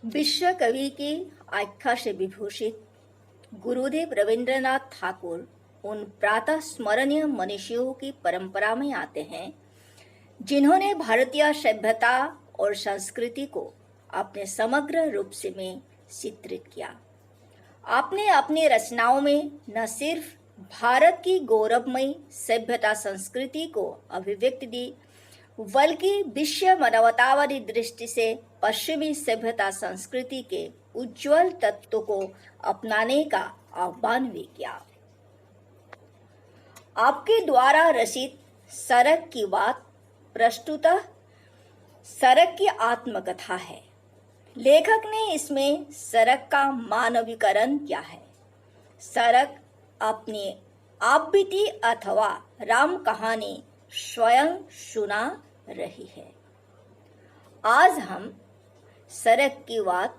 विश्व कवि की आख्या से विभूषित गुरुदेव रविंद्रनाथ ठाकुर उन प्रातः स्मरणीय मनीषियों की परंपरा में आते हैं जिन्होंने भारतीय सभ्यता और संस्कृति को अपने समग्र रूप से में चित्रित किया। आपने अपनी रचनाओं में न सिर्फ भारत की गौरवमयी सभ्यता संस्कृति को अभिव्यक्ति दी, बल्कि विश्व मानवतावादी दृष्टि से पश्चिमी सभ्यता संस्कृति के उज्जवल तत्वों को अपनाने का आह्वान भी किया। आपके द्वारा रचित सड़क की बात प्रस्तुतः सड़क की आत्मकथा है। लेखक ने इसमें सड़क का मानवीकरण किया है। सड़क अपनी आप बीती अथवा राम कहानी स्वयं सुना रही है। आज हम सड़क की बात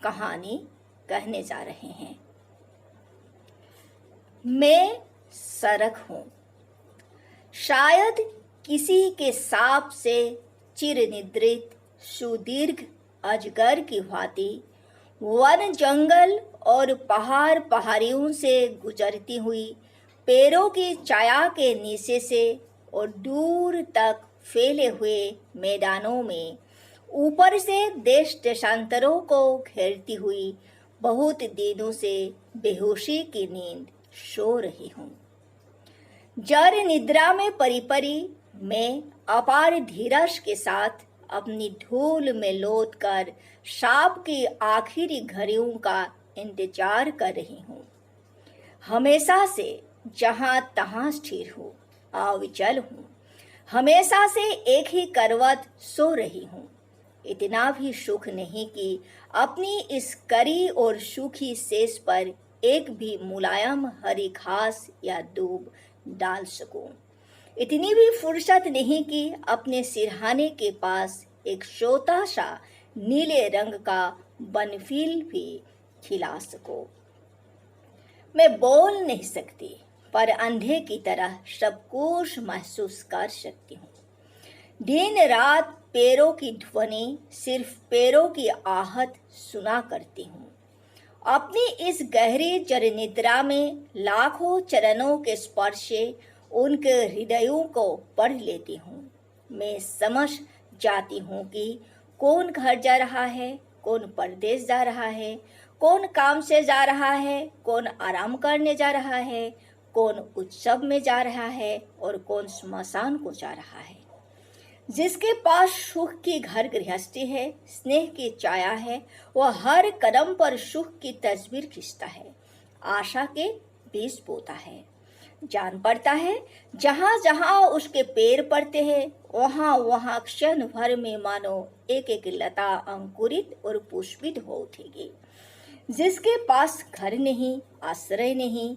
कहानी कहने जा रहे हैं। मैं सड़क हूँ, शायद किसी के सांप से चिरनिद्रित सुदीर्घ अजगर की भांति वन जंगल और पहाड़ पहाड़ियों से गुजरती हुई पेड़ों की छाया के नीचे से और दूर तक फैले हुए मैदानों में ऊपर से देश देशांतरों को घेरती हुई बहुत दिनों से बेहोशी की नींद सो रही हूँ। जड़ निद्रा में परी मैं अपार धीरज के साथ अपनी धूल में लौटकर सांप की आखिरी घड़ियों का इंतजार कर रही हूँ। हमेशा से जहाँ तहाँ स्थिर हूँ, अविचल हूँ। हमेशा से एक ही करवट सो रही हूँ। इतना भी सुख नहीं कि अपनी इस करी और सूखी शेष पर एक भी मुलायम हरी घास या दूब डाल सकूं। इतनी भी फुर्सत नहीं कि अपने सिरहाने के पास एक छोटा सा नीले रंग का बनफील भी खिला सकूं। मैं बोल नहीं सकती, पर अंधे की तरह सब कुछ महसूस कर सकती हूँ। दिन रात पैरों की ध्वनि, सिर्फ पैरों की आहट सुना करती हूँ। अपनी इस गहरी जड़ निद्रा में लाखों चरणों के स्पर्श से उनके हृदयों को पढ़ लेती हूँ। मैं समझ जाती हूँ कि कौन घर जा रहा है, कौन परदेश जा रहा है, कौन काम से जा रहा है, कौन आराम करने जा रहा है, कौन उत्सव में जा रहा है और कौन स्मशान को जा रहा है। जिसके पास सुख की घर गृहस्थी है, स्नेह की छाया है, वह हर कदम पर सुख की तस्वीर खींचता है, आशा के बीज बोता है। जान पड़ता है जहाँ जहाँ उसके पैर पड़ते हैं वहाँ वहाँ क्षण भर में मानो एक एक लता अंकुरित और पुष्पित हो उठेगी। जिसके पास घर नहीं, आश्रय नहीं,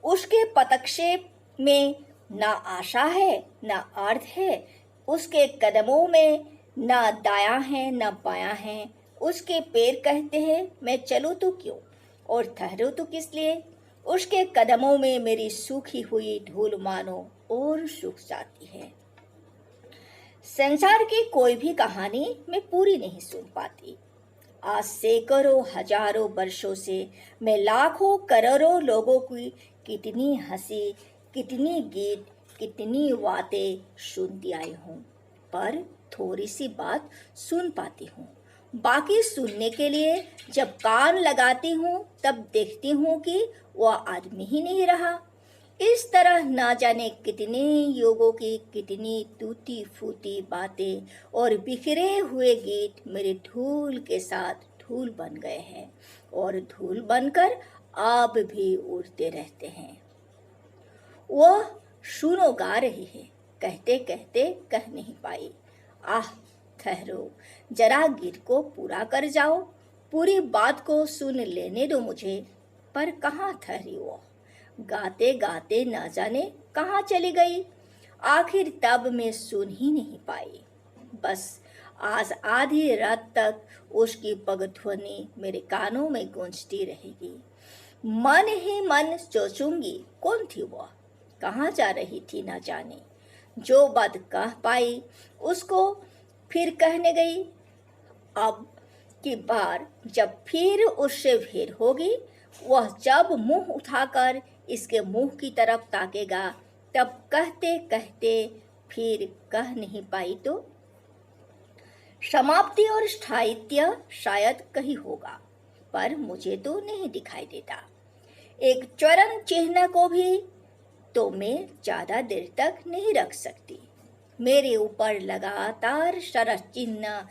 उसके पदक्षेप में ना आशा है ना अर्थ है। उसके कदमों में ना दायां है ना बायां है। उसके पैर कहते हैं मैं चलूं तो क्यों और ठहरूं तो किस लिए। उसके कदमों में मेरी सूखी हुई धूल मानो और सूख जाती है। संसार की कोई भी कहानी मैं पूरी नहीं सुन पाती। आज सैकड़ों हजारों वर्षों से मैं लाखों करोड़ों लोगों की कितनी हंसी, कितनी गीत, कितनी बातें सुनती आई हूँ, पर थोड़ी सी बात सुन पाती हूँ। बाकी सुनने के लिए जब कान लगाती हूँ तब देखती हूँ कि वह आदमी ही नहीं रहा। इस तरह ना जाने कितने युगों की कितनी टूटी फूटी बातें और बिखरे हुए गीत मेरे धूल के साथ धूल बन गए हैं और धूल बनकर अब भी उड़ते रहते हैं। वह सुनो गा रही है, कहते कहते कह नहीं पाई। आह ठहरो, जरा गीत को पूरा कर जाओ, पूरी बात को सुन लेने दो मुझे। पर कहाँ ठहरी वो, गाते गाते न जाने कहाँ चली गई। आखिर तब मैं सुन ही नहीं पाई। बस आज आधी रात तक उसकी पगध्वनि मेरे कानों में गूंजती रहेगी। मन ही मन सोचूंगी कौन थी वह, कहाँ जा रही थी न जाने। जो बात कह पाई उसको फिर कहने गई। अब कि बार जब फिर उससे भेंट होगी, वह जब मुंह उठाकर इसके मुंह की तरफ ताकेगा, तब कहते कहते फिर कह नहीं पाई तो समाप्ति और स्थायित्व शायद कहीं होगा, पर मुझे तो नहीं दिखाई देता। एक चरण चिन्ह को भी तो मैं ज्यादा देर तक नहीं रख सकती। मेरे ऊपर लगातार शरह चिन्ह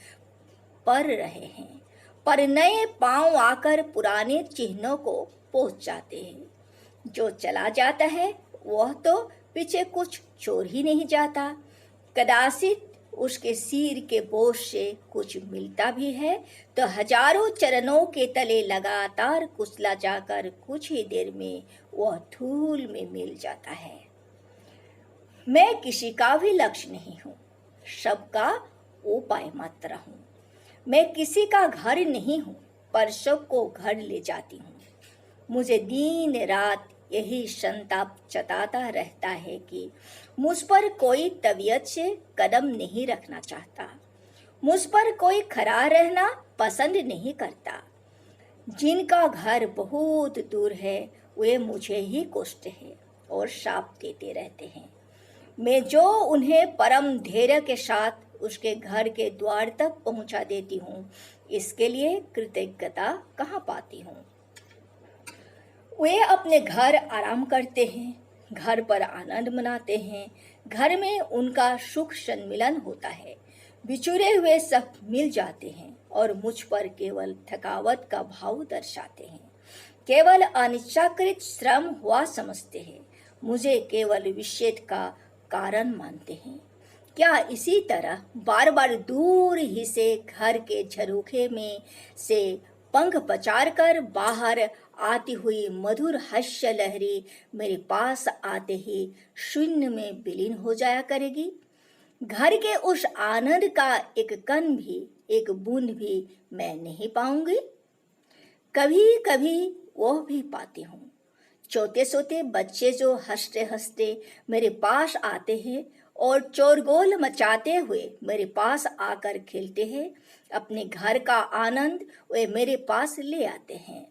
पड़ रहे हैं, पर नए पांव आकर पुराने चिन्हों को पहुंच जाते हैं। जो चला जाता है वह तो पीछे कुछ छोड़ ही नहीं जाता। कदाचित उसके सिर के बोझ से कुछ मिलता भी है तो हजारों चरणों के तले लगातार कुचला जाकर कुछ ही देर में वह धूल में मिल जाता है। मैं किसी का भी लक्ष्य नहीं हूँ, सबका उपाय मात्र हूँ। मैं किसी का घर नहीं हूँ, पर सबको घर ले जाती हूँ। मुझे दिन रात यही संताप सताता रहता है कि मुझ पर कोई तबीयत से कदम नहीं रखना चाहता, मुझ पर कोई खड़ा रहना पसंद नहीं करता। जिनका घर बहुत दूर है वे मुझे ही कोसते हैं और शाप देते रहते हैं। मैं जो उन्हें परम धैर्य के साथ उसके घर के द्वार तक पहुंचा देती हूँ, इसके लिए कृतज्ञता कहाँ पाती हूँ। वे अपने घर आराम करते हैं, घर पर आनंद मनाते हैं, घर में उनका सुख सम्मिलन होता है। बिछुड़े हुए सब मिल जाते हैं और मुझ पर केवल थकावट का भाव दर्शाते हैं, केवल अनिच्छाकृत श्रम हुआ समझते हैं, मुझे केवल विच्छेद का कारण मानते हैं। क्या इसी तरह बार बार दूर ही से घर के झरोखे में से पंख पचार कर बाहर आती हुई मधुर हास्य लहरी मेरे पास आते ही शून्य में विलीन हो जाया करेगी? घर के उस आनंद का एक कण भी, एक बूंद भी मैं नहीं पाऊंगी। कभी कभी वह भी पाती हूँ, छोटे छोटे बच्चे जो हंसते हंसते मेरे पास आते हैं और चोरगोल मचाते हुए मेरे पास आकर खेलते हैं। अपने घर का आनंद वे मेरे पास ले आते हैं।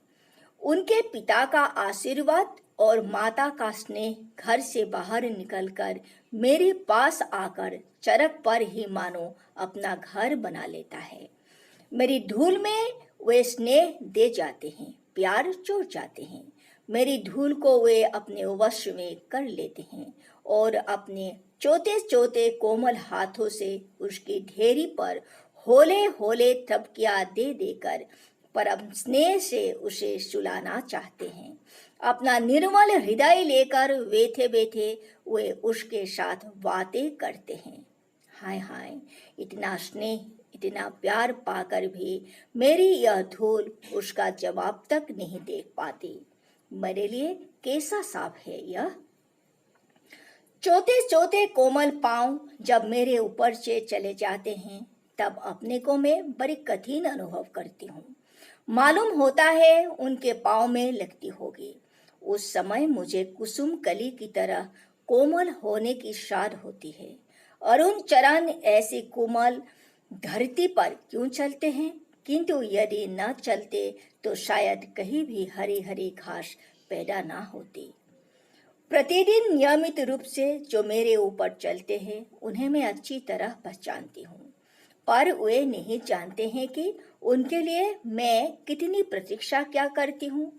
उनके पिता का आशीर्वाद और माता का स्नेह घर से बाहर निकलकर मेरे पास आकर चरक पर ही मानो अपना घर बना लेता है। मेरी धूल में वे स्नेह दे जाते हैं, प्यार जोड़ जाते हैं। मेरी धूल को वे अपने वश में कर लेते हैं और अपने चोते चोते कोमल हाथों से उसकी ढेरी पर होले होले थपकियां दे देकर परम स्नेह से उसे सुलाना चाहते हैं। अपना निर्मल हृदय लेकर बैठे बैठे वे उसके साथ बातें करते हैं। हाय हाय, इतना स्नेह, इतना प्यार पाकर भी मेरी यह धूल उसका जवाब तक नहीं देख पाती। मेरे लिए कैसा साफ है यह। चोते चोते कोमल पांव जब मेरे ऊपर से चले जाते हैं, तब अपने को मैं बड़ी कठिन अनुभव करती हूँ। मालूम होता है उनके पांव में लगती होगी। उस समय मुझे कुसुम कली की तरह कोमल होने की साध होती है। अरुण चरण ऐसी कोमल धरती पर क्यों चलते हैं, किंतु यदि न चलते तो शायद कहीं भी हरी हरी घास पैदा ना होती। प्रतिदिन नियमित रूप से जो मेरे ऊपर चलते हैं उन्हें मैं अच्छी तरह पहचानती हूँ, पर वे नहीं जानते हैं कि उनके लिए मैं कितनी प्रतीक्षा क्या करती हूँ।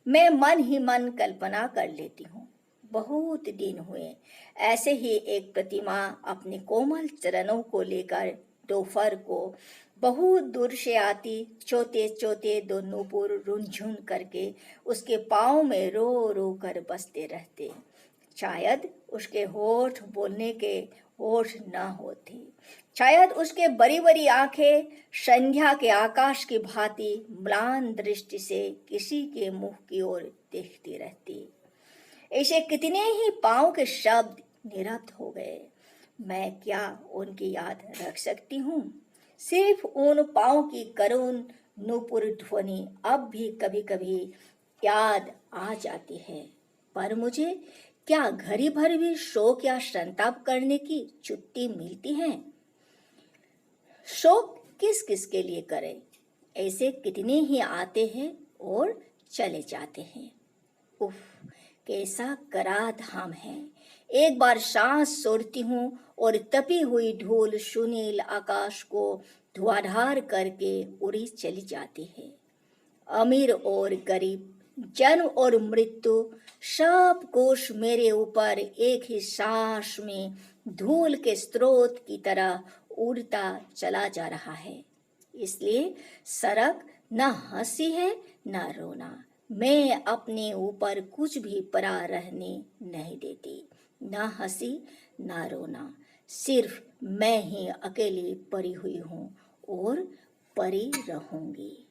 मैं मन ही मन कल्पना कर लेती हूँ। बहुत दिन हुए ऐसे ही एक प्रतिमा अपने कोमल चरणों को लेकर दोपहर को बहुत दूर से आती। चोते चोते दो नूपुर रुनझुन करके उसके पाँव में रो रो कर बसते रहते। शायद उसके होठ बोलने के होठ न होते, शायद उसके बड़ी बड़ी आंखें संध्या के आकाश की भांति म्लान दृष्टि से किसी के मुख की ओर देखती रहती। ऐसे कितने ही पाँव के शब्द निरब्ध हो गए। मैं क्या उनकी याद रख सकती हूँ? सिर्फ उन पाँव की करुण नूपुर ध्वनि अब भी कभी कभी याद आ जाती है, पर मुझे क्या घड़ी भर भी शोक या संताप करने की छुट्टी मिलती है? शोक किस किस के लिए करे? ऐसे कितने ही आते हैं और चले जाते हैं। उफ, कैसा करा धाम है। एक बार सांस छोड़ती हूँ और तपी हुई धूल सुनील आकाश को धुआंधार करके उड़ी चली जाती है। अमीर और गरीब, जन्म और मृत्यु, सब कुछ मेरे ऊपर एक ही सांस में धूल के स्रोत की तरह उड़ता चला जा रहा है। इसलिए सड़क न हंसी है न रोना। मैं अपने ऊपर कुछ भी पड़ा रहने नहीं देती, न हंसी न रोना। सिर्फ मैं ही अकेली पड़ी हुई हूँ और पड़ी रहूंगी।